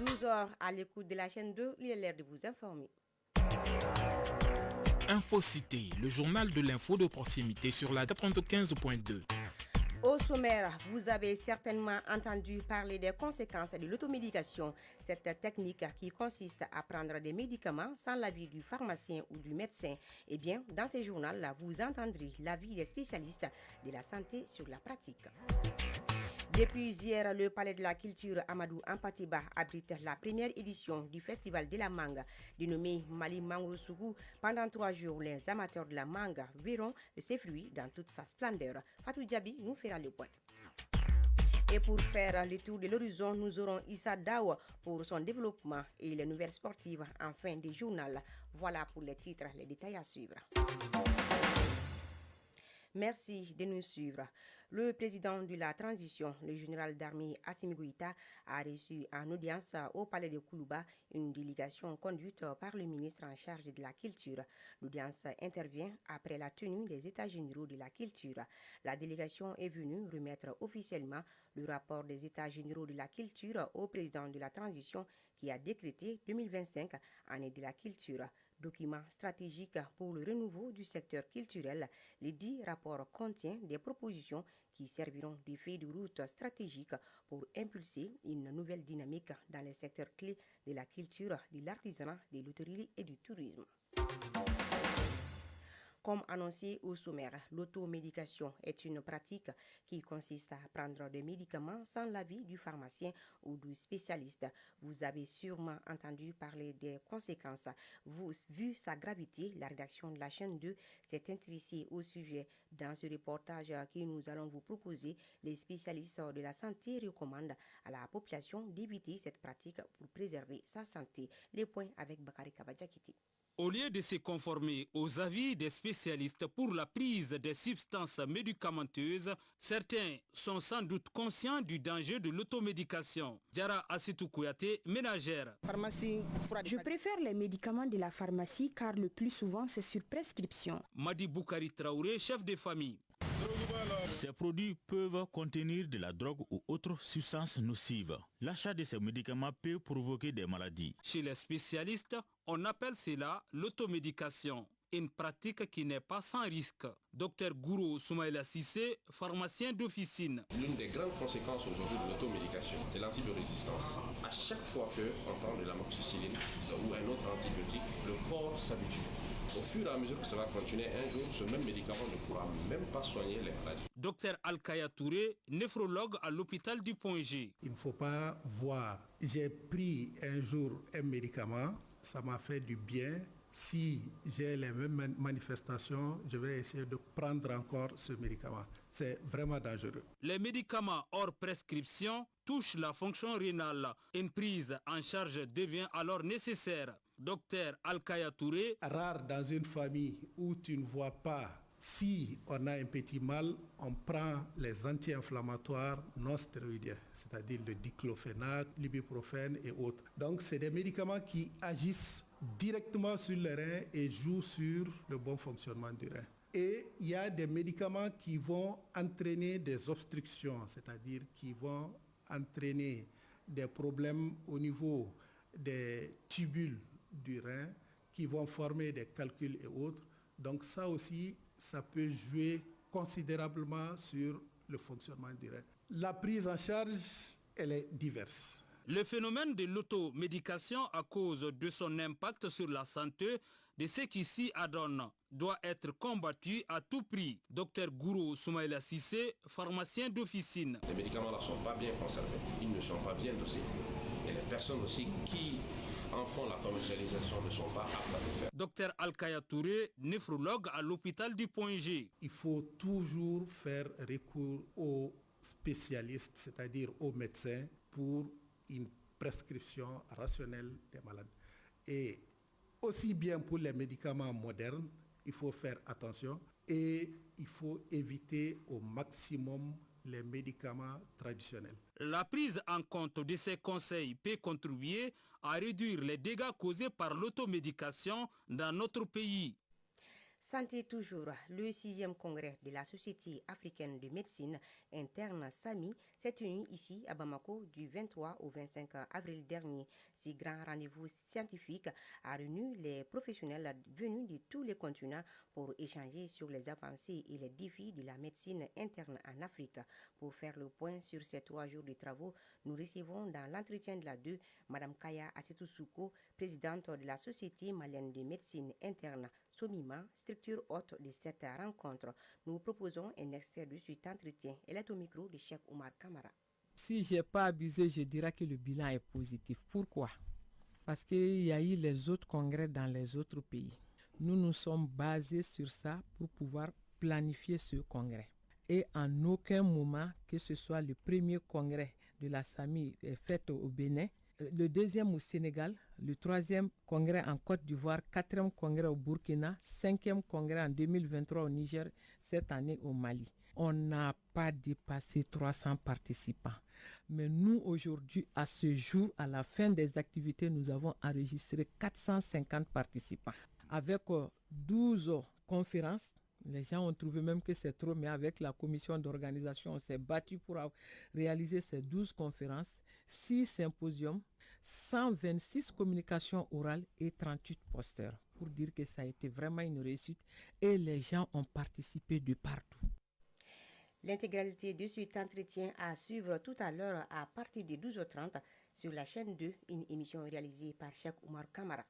12 heures à l'écoute de la chaîne 2, il est l'heure de vous informer. Infocité, le journal de l'info de proximité sur la 95.2. Au sommaire, vous avez certainement entendu parler des conséquences de l'automédication. Cette technique qui consiste à prendre des médicaments sans l'avis du pharmacien ou du médecin. Eh bien, dans ce journal, vous entendrez l'avis des spécialistes de la santé sur la pratique. Depuis hier, le Palais de la Culture Amadou Ampatiba abrite la première édition du Festival de la Manga, dénommé Mali Mangurusugu. Pendant 3 jours, les amateurs de la manga verront ses fruits dans toute sa splendeur. Fatou Diaby nous fera le point. Et pour faire le tour de l'horizon, nous aurons Issa Dawa pour son développement et les nouvelles sportives en fin de journal. Voilà pour les titres, les détails à suivre. Merci de nous suivre. Le président de la transition, le général d'armée Assimi Goïta, a reçu en audience au palais de Koulouba une délégation conduite par le ministre en charge de la culture. L'audience intervient après la tenue des États généraux de la culture. La délégation est venue remettre officiellement le rapport des États généraux de la culture au président de la transition qui a décrété 2025 année de la culture. Document stratégique pour le renouveau du secteur culturel, le dit rapport contient des propositions qui serviront de feuille de route stratégique pour impulser une nouvelle dynamique dans les secteurs clés de la culture, de l'artisanat, de l'hôtellerie et du tourisme. Comme annoncé au sommaire, l'automédication est une pratique qui consiste à prendre des médicaments sans l'avis du pharmacien ou du spécialiste. Vous avez sûrement entendu parler des conséquences. Vu sa gravité, la rédaction de la chaîne 2 s'est intéressée au sujet. Dans ce reportage que nous allons vous proposer, les spécialistes de la santé recommandent à la population d'éviter cette pratique pour préserver sa santé. Les points avec Bakari Kabadjakiti. Au lieu de se conformer aux avis des spécialistes pour la prise des substances médicamenteuses, certains sont sans doute conscients du danger de l'automédication. Diara Assitou Kouyaté, ménagère. Je préfère les médicaments de la pharmacie car le plus souvent c'est sur prescription. Madi Boukari Traoré, chef de famille. Ces produits peuvent contenir de la drogue ou autres substances nocives. L'achat de ces médicaments peut provoquer des maladies. Chez les spécialistes, on appelle cela l'automédication, une pratique qui n'est pas sans risque. Dr Gourou Soumaïla Sissé, pharmacien d'officine. L'une des grandes conséquences aujourd'hui de l'automédication, c'est l'antibiorésistance. À chaque fois qu'on prend de l'amoxicilline ou un autre antibiotique, le corps s'habitue. Au fur et à mesure que ça va continuer, un jour, ce même médicament ne pourra même pas soigner les maladies. Dr Alkaya Touré, néphrologue à l'hôpital du Point G. Il ne faut pas voir, j'ai pris un jour un médicament, ça m'a fait du bien. Si j'ai les mêmes manifestations, je vais essayer de prendre encore ce médicament. C'est vraiment dangereux. Les médicaments hors prescription touchent la fonction rénale. Une prise en charge devient alors nécessaire. Docteur Alkaya Touré. Rare dans une famille où tu ne vois pas. Si on a un petit mal, on prend les anti-inflammatoires non stéroïdiens, c'est-à-dire le diclofenac, l'ibuprofène et autres. Donc c'est des médicaments qui agissent directement sur le rein et jouent sur le bon fonctionnement du rein. Et il y a des médicaments qui vont entraîner des obstructions, c'est-à-dire qui vont entraîner des problèmes au niveau des tubules du rein, qui vont former des calculs et autres. Donc ça aussi, ça peut jouer considérablement sur le fonctionnement du rein. La prise en charge, elle est diverse. Le phénomène de l'automédication à cause de son impact sur la santé de ceux qui s'y adonnent doit être combattu à tout prix. Dr Gourou Soumaïla Sissé, pharmacien d'officine. Les médicaments ne sont pas bien conservés, ils ne sont pas bien dosés. Et les personnes aussi qui en font la commercialisation ne sont pas aptes à le faire. Dr Alkaya Touré, néphrologue à l'hôpital du Point G. Il faut toujours faire recours aux spécialistes, c'est-à-dire aux médecins, pour une prescription rationnelle des malades. Et aussi bien pour les médicaments modernes, il faut faire attention et il faut éviter au maximum les médicaments traditionnels. La prise en compte de ces conseils peut contribuer à réduire les dégâts causés par l'automédication dans notre pays. Santé toujours, le 6e congrès de la Société africaine de médecine interne SAMI s'est tenu ici à Bamako du 23 au 25 avril dernier. Ce grand rendez-vous scientifique a réuni les professionnels venus de tous les continents pour échanger sur les avancées et les défis de la médecine interne en Afrique. Pour faire le point sur ces 3 jours de travaux, nous recevons dans l'entretien de la 2 Mme Kaya Assetoussouko, présidente de la Société malienne de médecine interne Somima, structure hôte de cette rencontre. Nous proposons un extrait de cet entretien. Elle est au micro de Cheikh Oumar Kamara. Si je n'ai pas abusé, je dirais que le bilan est positif. Pourquoi? Parce qu'il y a eu les autres congrès dans les autres pays. Nous nous sommes basés sur ça pour pouvoir planifier ce congrès. Et en aucun moment, que ce soit le premier congrès de la SAMI fait au Bénin, le deuxième au Sénégal, le 3e congrès en Côte d'Ivoire, 4e congrès au Burkina, 5e congrès en 2023 au Niger, cette année au Mali. On n'a pas dépassé 300 participants. Mais nous, aujourd'hui, à ce jour, à la fin des activités, nous avons enregistré 450 participants. Avec 12 conférences, les gens ont trouvé même que c'est trop, mais avec la commission d'organisation, on s'est battu pour réaliser ces 12 conférences, 6 symposiums, 126 communications orales et 38 posters. Pour dire que ça a été vraiment une réussite et les gens ont participé de partout. L'intégralité de cet entretien à suivre tout à l'heure à partir de 12h30 sur la chaîne 2, une émission réalisée par Cheikh Oumar Kamara.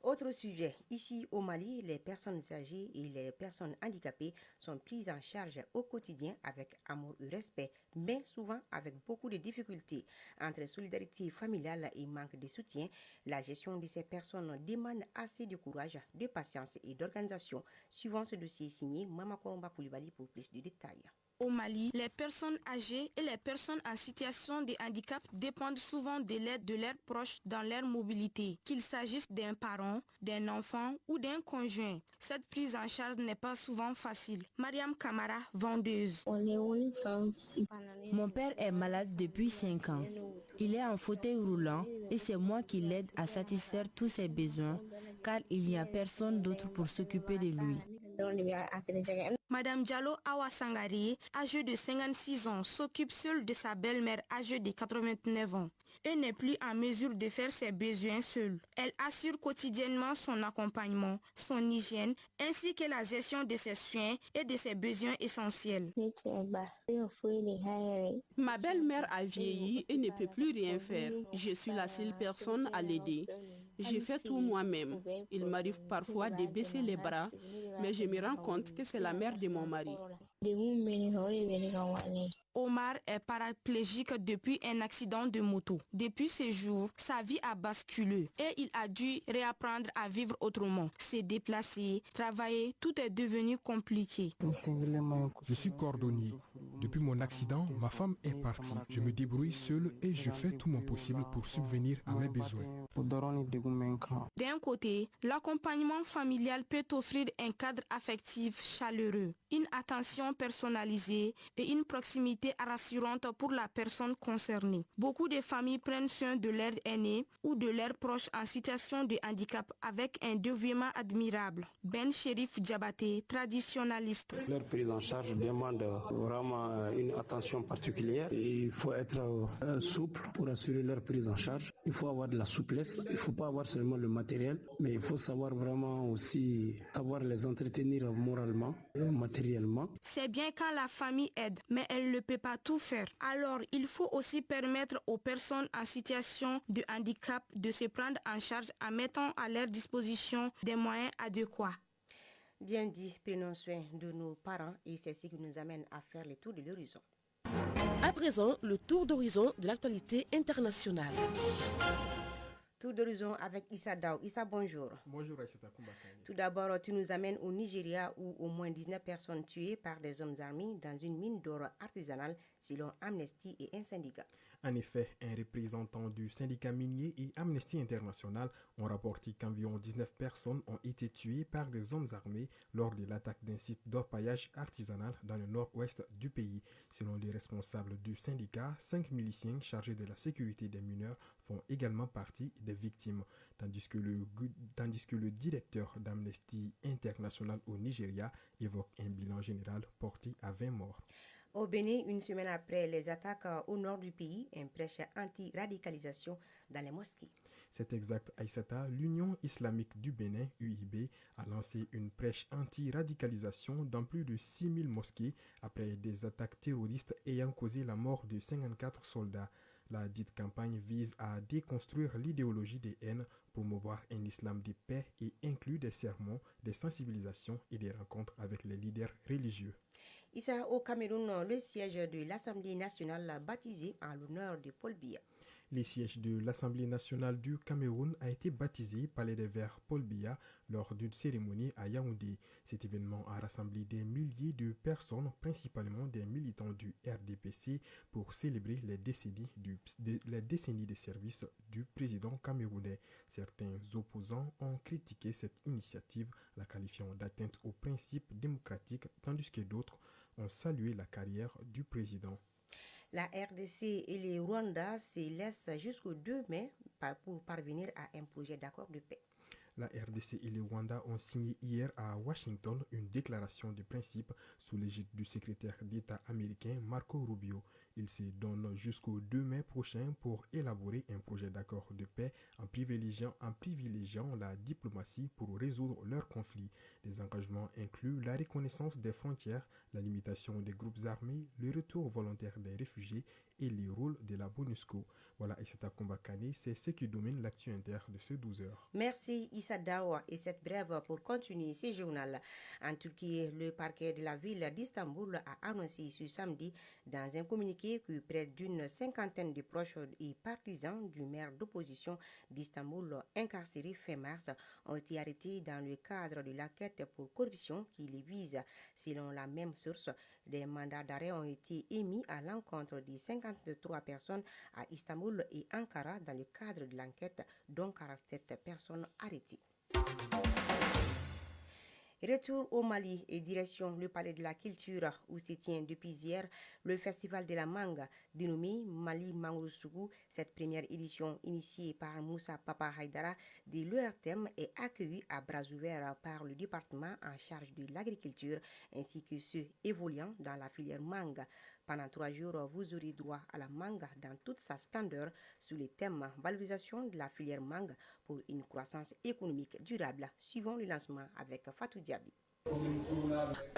Autre sujet, ici au Mali, les personnes âgées et les personnes handicapées sont prises en charge au quotidien avec amour et respect, mais souvent avec beaucoup de difficultés. Entre solidarité familiale et manque de soutien, la gestion de ces personnes demande assez de courage, de patience et d'organisation. Suivant ce dossier signé, Mama Koromba Koulibaly pour plus de détails. Au Mali, les personnes âgées et les personnes en situation de handicap dépendent souvent de l'aide de leurs proches dans leur mobilité, qu'il s'agisse d'un parent, d'un enfant ou d'un conjoint. Cette prise en charge n'est pas souvent facile. Mariam Kamara, vendeuse. Mon père est malade depuis 5 ans. Il est en fauteuil roulant et c'est moi qui l'aide à satisfaire tous ses besoins car il n'y a personne d'autre pour s'occuper de lui. Madame Diallo Awa Sangari, âgée de 56 ans, s'occupe seule de sa belle-mère âgée de 89 ans et n'est plus en mesure de faire ses besoins seule. Elle assure quotidiennement son accompagnement, son hygiène, ainsi que la gestion de ses soins et de ses besoins essentiels. Ma belle-mère a vieilli et ne peut plus rien faire. Je suis la seule personne à l'aider. Je fais tout moi-même. Il m'arrive parfois de baisser les bras, mais je me rends compte que c'est la mère de mon mari. Omar est paraplégique depuis un accident de moto. Depuis ce jour, sa vie a basculé et il a dû réapprendre à vivre autrement. Se déplacer, travailler, tout est devenu compliqué. Je suis cordonnier. Depuis mon accident, ma femme est partie. Je me débrouille seul et je fais tout mon possible pour subvenir à mes besoins. D'un côté, l'accompagnement familial peut offrir un cadre affectif chaleureux, une attention personnalisée et une proximité rassurante pour la personne concernée. Beaucoup de familles prennent soin de leurs aînés ou de leurs proches en situation de handicap avec un dévouement admirable. Ben Chérif Diabaté, traditionnaliste. Leur prise en charge demande vraiment une attention particulière. Il faut être souple pour assurer leur prise en charge. Il faut avoir de la souplesse. Il ne faut pas avoir seulement le matériel, mais il faut savoir vraiment aussi savoir les entretenir moralement et matériellement. C'est bien quand la famille aide, mais elle ne peut pas tout faire. Alors, il faut aussi permettre aux personnes en situation de handicap de se prendre en charge en mettant à leur disposition des moyens adéquats. Bien dit, prenons soin de nos parents et c'est ce qui nous amène à faire le tour de l'horizon. À présent, le tour d'horizon de l'actualité internationale. Tour d'horizon avec Issa Daou. Issa, bonjour. Bonjour, Aïssata Koumbakani. Tout d'abord, tu nous amènes au Nigeria où au moins 19 personnes tuées par des hommes armés dans une mine d'or artisanale selon Amnesty et un syndicat. En effet, un représentant du syndicat minier et Amnesty International ont rapporté qu'environ 19 personnes ont été tuées par des hommes armés lors de l'attaque d'un site d'orpaillage artisanal dans le nord-ouest du pays. Selon les responsables du syndicat, 5 miliciens chargés de la sécurité des mineurs font également partie des victimes, tandis que le directeur d'Amnesty International au Nigeria évoque un bilan général porté à 20 morts. Au Bénin, une semaine après les attaques au nord du pays, un prêche anti-radicalisation dans les mosquées. C'est exact, Aïssata. L'Union islamique du Bénin, UIB, a lancé une prêche anti-radicalisation dans plus de 6000 mosquées après des attaques terroristes ayant causé la mort de 54 soldats. La dite campagne vise à déconstruire l'idéologie des haines, promouvoir un islam de paix et inclut des sermons, des sensibilisations et des rencontres avec les leaders religieux. Issa, au Cameroun, le siège de l'Assemblée nationale baptisé en l'honneur de Paul Biya. Le siège de l'Assemblée nationale du Cameroun a été baptisé Palais des Verts Paul Biya lors d'une cérémonie à Yaoundé. Cet événement a rassemblé des milliers de personnes, principalement des militants du RDPC, pour célébrer les décennies de service du président camerounais. Certains opposants ont critiqué cette initiative, la qualifiant d'atteinte aux principes démocratiques, tandis que d'autres ont salué la carrière du président. La RDC et le Rwanda se laissent jusqu'au 2 mai pour parvenir à un projet d'accord de paix. La RDC et le Rwanda ont signé hier à Washington une déclaration de principe sous l'égide du secrétaire d'État américain Marco Rubio. Ils se donnent jusqu'au 2 mai prochain pour élaborer un projet d'accord de paix en privilégiant la diplomatie pour résoudre leurs conflits. Les engagements incluent la reconnaissance des frontières, la limitation des groupes armés, le retour volontaire des réfugiés et le rôle de la MONUSCO. Voilà, Issa Kombakane, c'est ce qui domine l'actu inter de ce 12h. Merci Issa Dawa et cette brève pour continuer ce journal. En Turquie, le parquet de la ville d'Istanbul a annoncé ce samedi dans un communiqué que près d'une cinquantaine de proches et partisans du maire d'opposition d'Istanbul incarcéré fin mars ont été arrêtés dans le cadre de l'enquête pour corruption qui les vise. Selon la même source, des mandats d'arrêt ont été émis à l'encontre des 53 personnes à Istanbul et Ankara dans le cadre de l'enquête, dont 47 personnes arrêtées. Retour au Mali et direction le Palais de la Culture où se tient depuis hier le Festival de la Mangue dénommé Mali Mangrosougou. Cette première édition initiée par Moussa Papa Haïdara de l'ERTM est accueillie à bras ouverts par le département en charge de l'agriculture ainsi que ceux évoluant dans la filière mangue. Pendant 3 jours, vous aurez droit à la mangue dans toute sa splendeur sous le thème valorisation de la filière mangue pour une croissance économique durable, suivant le lancement avec Fatou Diaby.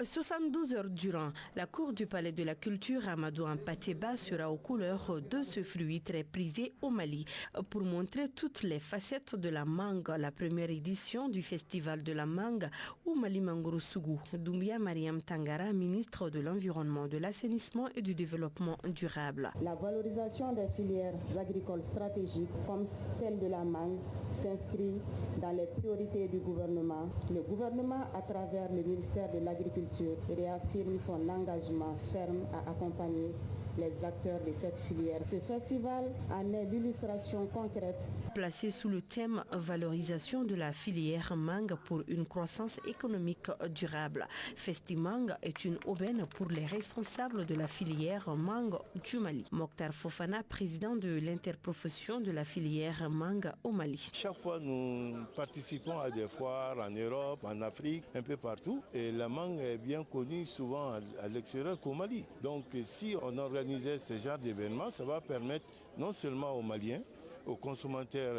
72 heures durant, la cour du Palais de la Culture Amadou Ampateba sera aux couleurs de ce fruit très prisé au Mali pour montrer toutes les facettes de la mangue. La première édition du Festival de la mangue au Mali Mangrosougou. Doumbia Mariam Tangara, ministre de l'Environnement, de l'Assainissement et du Développement durable. La valorisation des filières agricoles stratégiques comme celle de la mangue s'inscrit dans les priorités du gouvernement. Le gouvernement, à travers le ministère de l'Agriculture, réaffirme son engagement ferme à accompagner les acteurs de cette filière. Ce festival en est l'illustration concrète. Placé sous le thème valorisation de la filière mangue pour une croissance économique durable. Festimang est une aubaine pour les responsables de la filière mangue du Mali. Mokhtar Fofana, président de l'interprofession de la filière mangue au Mali. Chaque fois, nous participons à des foires en Europe, en Afrique, un peu partout. Et la mangue est bien connue souvent à l'extérieur qu'au Mali. Donc si on organise ce genre d'événements, ça va permettre non seulement aux Maliens, aux consommateurs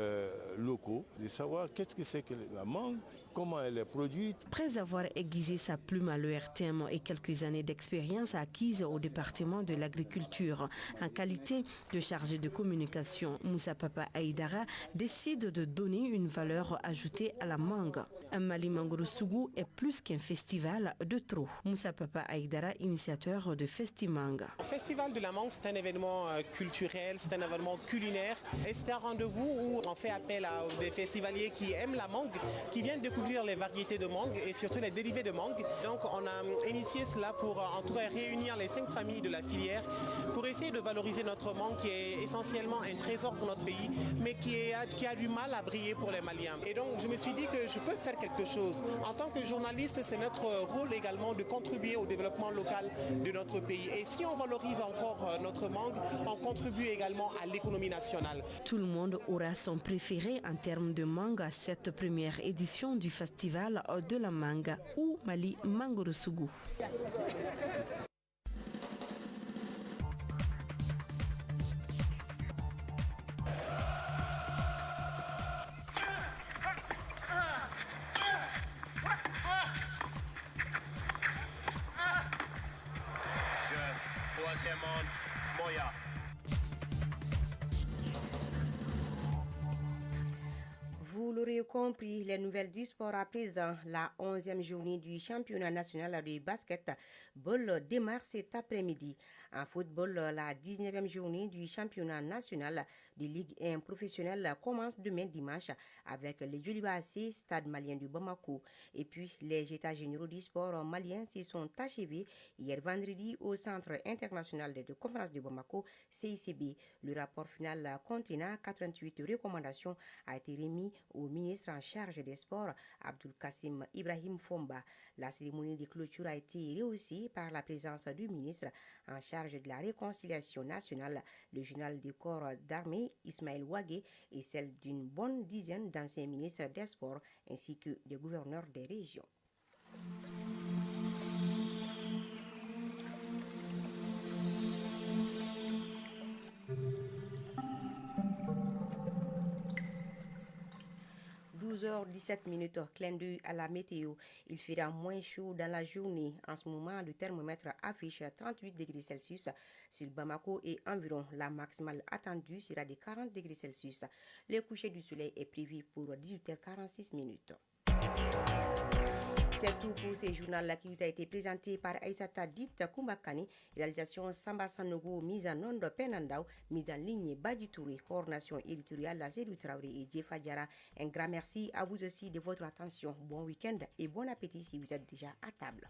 locaux, de savoir qu'est-ce que c'est que la mangue, comment elle est produite. Après avoir aiguisé sa plume à l'ERTM et quelques années d'expérience acquises au département de l'agriculture, en qualité de chargé de communication, Moussa Papa Haïdara décide de donner une valeur ajoutée à la mangue. Un Mali Mangrosougou est plus qu'un festival de trop. Moussa Papa Haïdara, initiateur de Festimang. Le festival de la mangue, c'est un événement culturel, c'est un événement culinaire et c'est un rendez-vous où on fait appel à des festivaliers qui aiment la mangue, qui viennent découvrir les variétés de mangue et surtout les dérivés de mangue. Donc on a initié cela pour en tout cas réunir les 5 familles de la filière pour essayer de valoriser notre mangue qui est essentiellement un trésor pour notre pays, mais qui a du mal à briller pour les Maliens. Et donc je me suis dit que je peux faire quelque chose. En tant que journaliste, c'est notre rôle également de contribuer au développement local de notre pays. Et si on valorise encore notre mangue, on contribue également à l'économie nationale. Tout le monde aura son préféré en termes de mangue à cette première édition du festival de la mangue ou Mali Mangorosougou. Vous l'aurez compris, les nouvelles du sport à présent. La 11e journée du championnat national de basketball démarre cet après-midi. En football, la 19e journée du championnat national de Ligue 1 professionnelle commence demain dimanche avec les Joliba AC, stade malien du Bamako. Et puis, les états généraux du sport malien se sont achevés hier vendredi au Centre international de conférence de Bamako, CICB. Le rapport final contenant 88 recommandations a été remis au ministre en charge des sports, Abdul Kassim Ibrahim Fomba. La cérémonie de clôture a été réussie par la présence du ministre en charge de la réconciliation nationale, le général du corps d'armée Ismaël Ouagé, et celle d'une bonne dizaine d'anciens ministres des sports ainsi que des gouverneurs des régions. 12h17, clin d'œil à la météo. Il fera moins chaud dans la journée. En ce moment, le thermomètre affiche 38 degrés Celsius sur Bamako et environ la maximale attendue sera de 40 degrés Celsius. Le coucher du soleil est prévu pour 18h46. C'est tout pour ce journal qui vous a été présenté par Aïssata Dit Koumbakani, réalisation Samba Sanogo, mise en onde Penandao, mise en ligne Badi Touré, coordination éditoriale Zédou Traoré et Jefa Diara. Un grand merci à vous aussi de votre attention. Bon week-end et bon appétit si vous êtes déjà à table.